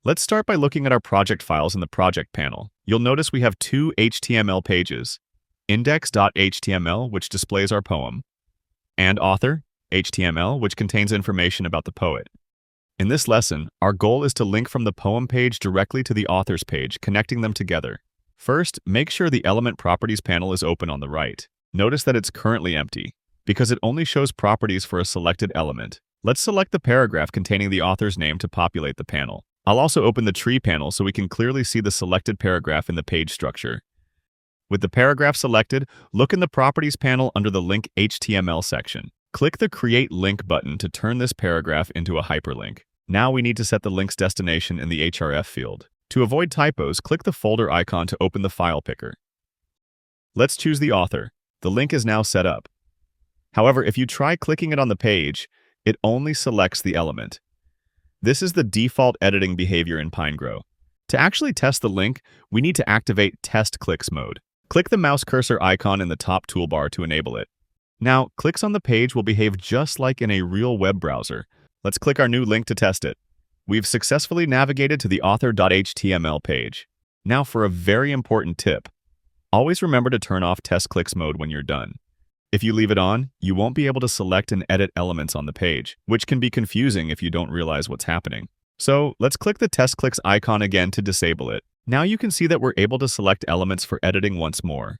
Let's start by looking at our project files in the project panel. You'll notice we have two HTML pages, index.html, which displays our poem, and author.html, which contains information about the poet. In this lesson, our goal is to link from the poem page directly to the author's page, connecting them together. First, make sure the Element Properties panel is open on the right. Notice that it's currently empty, because it only shows properties for a selected element. Let's select the paragraph containing the author's name to populate the panel. I'll also open the tree panel so we can clearly see the selected paragraph in the page structure. With the paragraph selected, look in the Properties panel under the Link HTML section. Click the Create Link button to turn this paragraph into a hyperlink. Now we need to set the link's destination in the href field. To avoid typos, click the folder icon to open the file picker. Let's choose the author. The link is now set up. However, if you try clicking it on the page, it only selects the element. This is the default editing behavior in Pinegrow. To actually test the link, we need to activate Test Clicks mode. Click the mouse cursor icon in the top toolbar to enable it. Now, clicks on the page will behave just like in a real web browser. Let's click our new link to test it. We've successfully navigated to the author.html page. Now for a very important tip. Always remember to turn off Test Clicks mode when you're done. If you leave it on, you won't be able to select and edit elements on the page, which can be confusing if you don't realize what's happening. So let's click the Test Clicks icon again to disable it. Now you can see that we're able to select elements for editing once more.